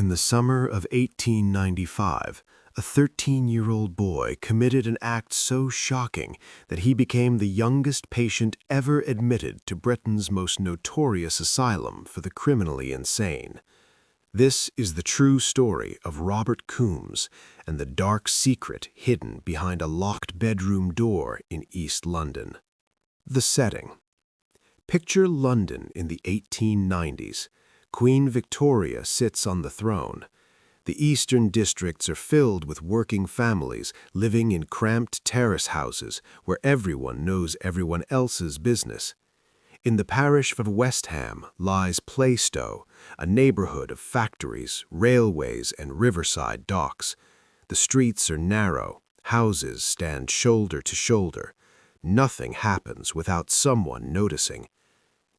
In the summer of 1895, a 13-year-old boy committed an act so shocking that he became the youngest patient ever admitted to Britain's most notorious asylum for the criminally insane. This is the true story of Robert Coombes and the dark secret hidden behind a locked bedroom door in East London. The setting. Picture London in the 1890s. Queen Victoria sits on the throne. The eastern districts are filled with working families living in cramped terrace houses where everyone knows everyone else's business. In the parish of West Ham lies Plaistow, a neighborhood of factories, railways, and riverside docks. The streets are narrow, houses stand shoulder to shoulder. Nothing happens without someone noticing.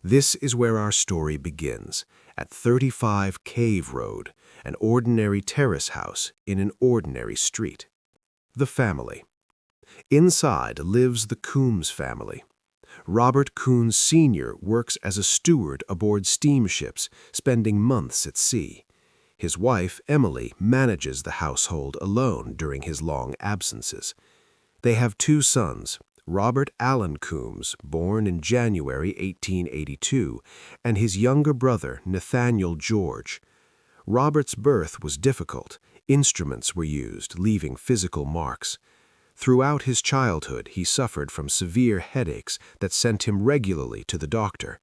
This is where our story begins, at 35 Cave Road, an ordinary terrace house in an ordinary street. The family. Inside lives the Coombes family. Robert Coombes Sr. works as a steward aboard steamships, spending months at sea. His wife, Emily, manages the household alone during his long absences. They have two sons, Robert Allen Coombes, born in January 1882, and his younger brother, Nathaniel George. Robert's birth was difficult. Instruments were used, leaving physical marks. Throughout his childhood, he suffered from severe headaches that sent him regularly to the doctor.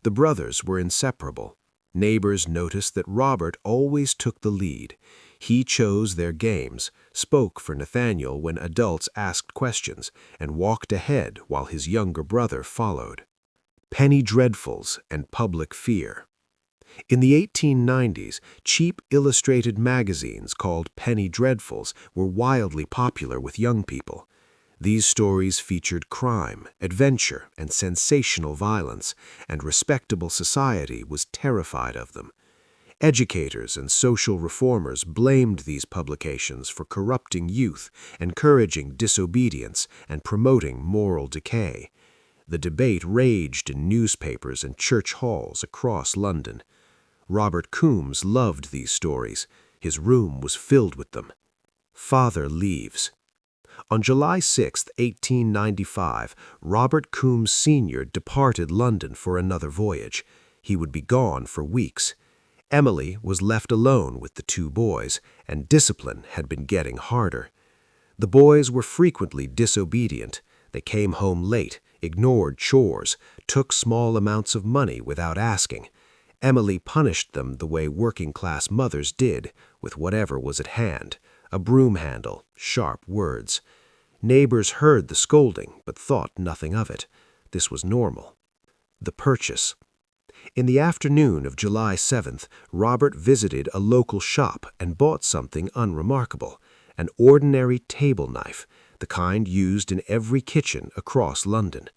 The brothers were inseparable. Neighbors noticed that Robert always took the lead. He chose their games, spoke for Nathaniel when adults asked questions, and walked ahead while his younger brother followed. Penny dreadfuls and public fear. In the 1890s, cheap illustrated magazines called penny dreadfuls were wildly popular with young people. These stories featured crime, adventure, and sensational violence, and respectable society was terrified of them. Educators and social reformers blamed these publications for corrupting youth, encouraging disobedience, and promoting moral decay. The debate raged in newspapers and church halls across London. Robert Coombes loved these stories. His room was filled with them. Father leaves. On July 6, 1895, Robert Coombes Sr. departed London for another voyage. He would be gone for weeks. Emily was left alone with the two boys, and discipline had been getting harder. The boys were frequently disobedient. They came home late, ignored chores, took small amounts of money without asking. Emily punished them the way working-class mothers did, with whatever was at hand, a broom handle, sharp words. Neighbors heard the scolding, but thought nothing of it. This was normal. The purchase. In the afternoon of July 7th, Robert visited a local shop and bought something unremarkable, an ordinary table knife, the kind used in every kitchen across London.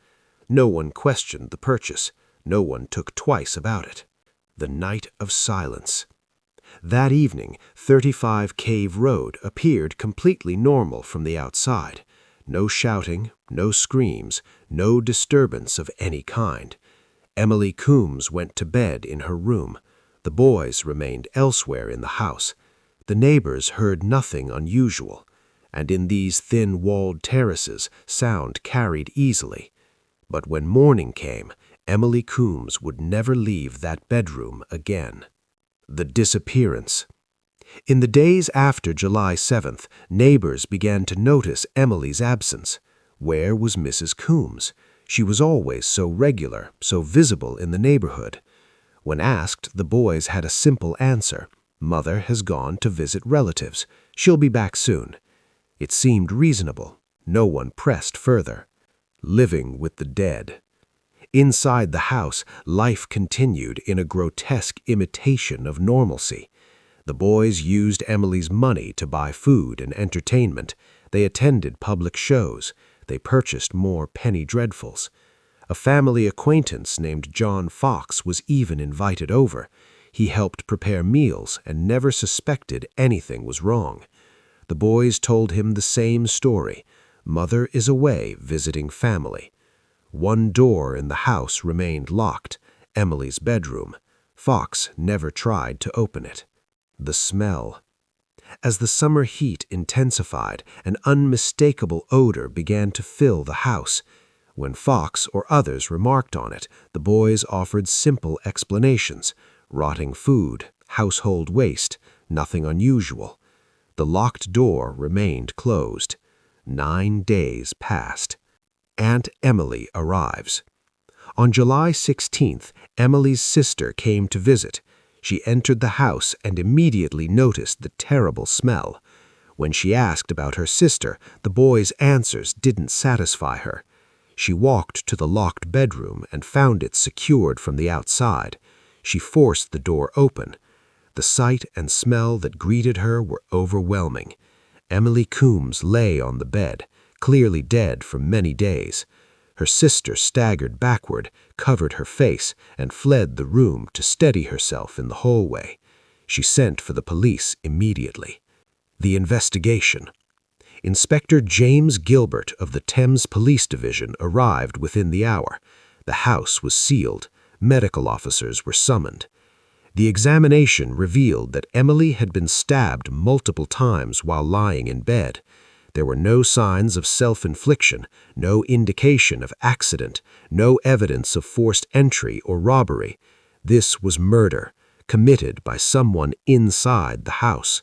No one questioned the purchase. No one took twice about it. The night of silence. That evening, 35 Cave Road appeared completely normal from the outside. No shouting, no screams, no disturbance of any kind. Emily Coombes went to bed in her room. The boys remained elsewhere in the house. The neighbors heard nothing unusual, and in these thin-walled terraces sound carried easily. But when morning came, Emily Coombes would never leave that bedroom again. The disappearance. In the days after July 7th, neighbors began to notice Emily's absence. Where was Mrs. Coombes? She was always so regular, so visible in the neighborhood. When asked, the boys had a simple answer. Mother has gone to visit relatives. She'll be back soon. It seemed reasonable. No one pressed further. Living with the dead. Inside the house, life continued in a grotesque imitation of normalcy. The boys used Emily's money to buy food and entertainment. They attended public shows. They purchased more penny dreadfuls. A family acquaintance named John Fox was even invited over. He helped prepare meals and never suspected anything was wrong. The boys told him the same story. Mother is away visiting family. One door in the house remained locked, Emily's bedroom. Fox never tried to open it. The smell. As the summer heat intensified, an unmistakable odor began to fill the house. When Fox or others remarked on it, the boys offered simple explanations: rotting food, household waste, nothing unusual. The locked door remained closed. 9 days passed. Aunt Emily arrives. On July 16th, Emily's sister came to visit. She entered the house and immediately noticed the terrible smell. When she asked about her sister, the boys' answers didn't satisfy her. She walked to the locked bedroom and found it secured from the outside. She forced the door open. The sight and smell that greeted her were overwhelming. Emily Coombes lay on the bed, clearly dead for many days. Her sister staggered backward, covered her face, and fled the room to steady herself in the hallway. She sent for the police immediately. The investigation. Inspector James Gilbert of the Thames Police Division arrived within the hour. The house was sealed. Medical officers were summoned. The examination revealed that Emily had been stabbed multiple times while lying in bed. There were no signs of self-infliction, no indication of accident, no evidence of forced entry or robbery. This was murder, committed by someone inside the house.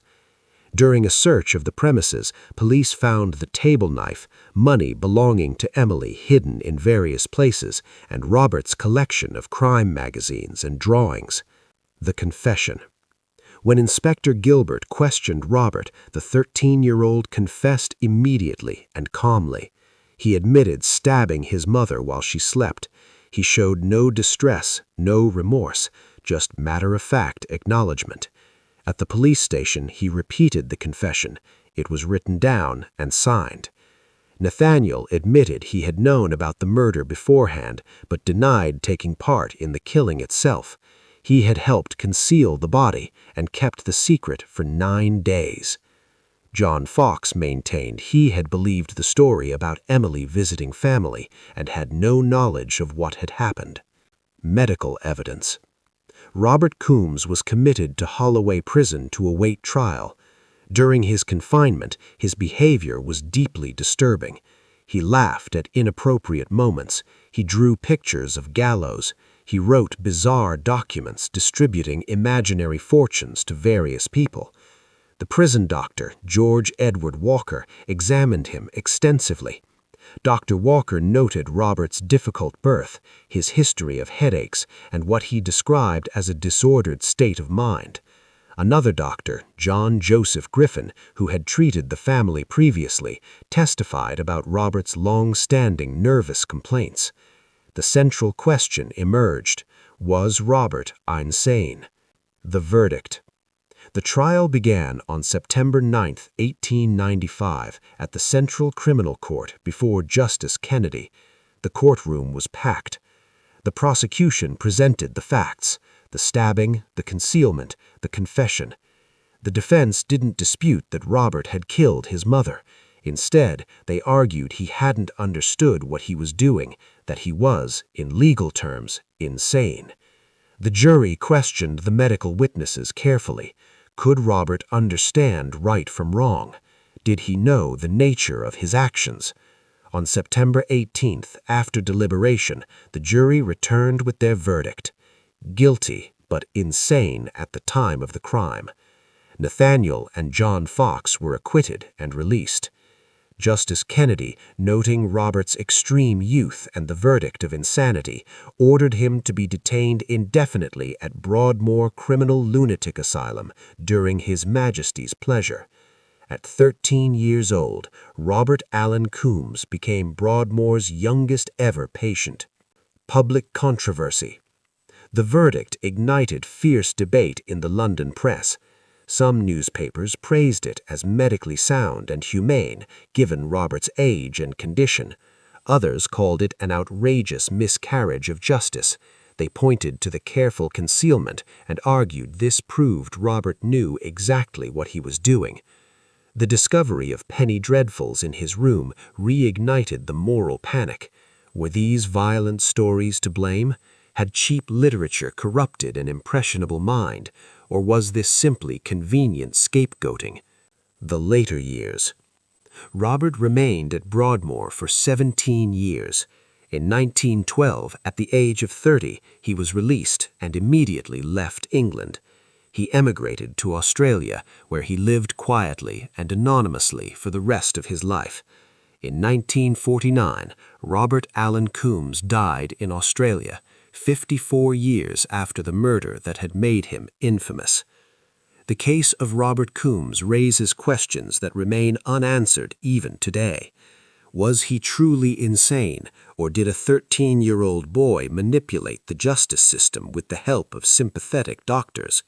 During a search of the premises, police found the table knife, money belonging to Emily hidden in various places, and Robert's collection of crime magazines and drawings. The confession. When Inspector Gilbert questioned Robert, the 13-year-old confessed immediately and calmly. He admitted stabbing his mother while she slept. He showed no distress, no remorse, just matter-of-fact acknowledgement. At the police station, he repeated the confession. It was written down and signed. Nathaniel admitted he had known about the murder beforehand, but denied taking part in the killing itself. He had helped conceal the body and kept the secret for 9 days. John Fox maintained he had believed the story about Emily visiting family and had no knowledge of what had happened. Medical evidence. Robert Coombes was committed to Holloway Prison to await trial. During his confinement, his behavior was deeply disturbing. He laughed at inappropriate moments. He drew pictures of gallows. He wrote bizarre documents distributing imaginary fortunes to various people. The prison doctor, George Edward Walker, examined him extensively. Dr. Walker noted Robert's difficult birth, his history of headaches, and what he described as a disordered state of mind. Another doctor, John Joseph Griffin, who had treated the family previously, testified about Robert's long-standing nervous complaints. The central question emerged: was Robert insane? The verdict. The trial began on September 9, 1895, at the Central Criminal Court before Justice Kennedy. The courtroom was packed. The prosecution presented the facts: the stabbing, the concealment, the confession. The defense didn't dispute that Robert had killed his mother. Instead, they argued he hadn't understood what he was doing, that he was, in legal terms, insane. The jury questioned the medical witnesses carefully. Could Robert understand right from wrong? Did he know the nature of his actions? On September 18th, after deliberation, the jury returned with their verdict: guilty, but insane at the time of the crime. Nathaniel and John Fox were acquitted and released. Justice Kennedy, noting Robert's extreme youth and the verdict of insanity, ordered him to be detained indefinitely at Broadmoor Criminal Lunatic Asylum during His Majesty's pleasure. At 13 years old, Robert Allen Coombes became Broadmoor's youngest ever patient. Public controversy. The verdict ignited fierce debate in the London press. Some newspapers praised it as medically sound and humane, given Robert's age and condition. Others called it an outrageous miscarriage of justice. They pointed to the careful concealment and argued this proved Robert knew exactly what he was doing. The discovery of penny dreadfuls in his room reignited the moral panic. Were these violent stories to blame? Had cheap literature corrupted an impressionable mind? or was this simply convenient scapegoating? The later years. Robert remained at Broadmoor for 17 years. In 1912, at the age of 30, he was released and immediately left England. He emigrated to Australia, where he lived quietly and anonymously for the rest of his life. In 1949, Robert Allen Coombes died in Australia, 54 years after the murder that had made him infamous. The case of Robert Coombes raises questions that remain unanswered even today. Was he truly insane, or did a 13-year-old boy manipulate the justice system with the help of sympathetic doctors?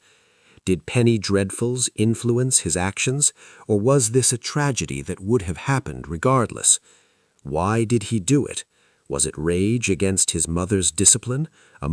Did penny dreadfuls influence his actions, or was this a tragedy that would have happened regardless? Why did he do it? Was it rage against his mother's discipline, a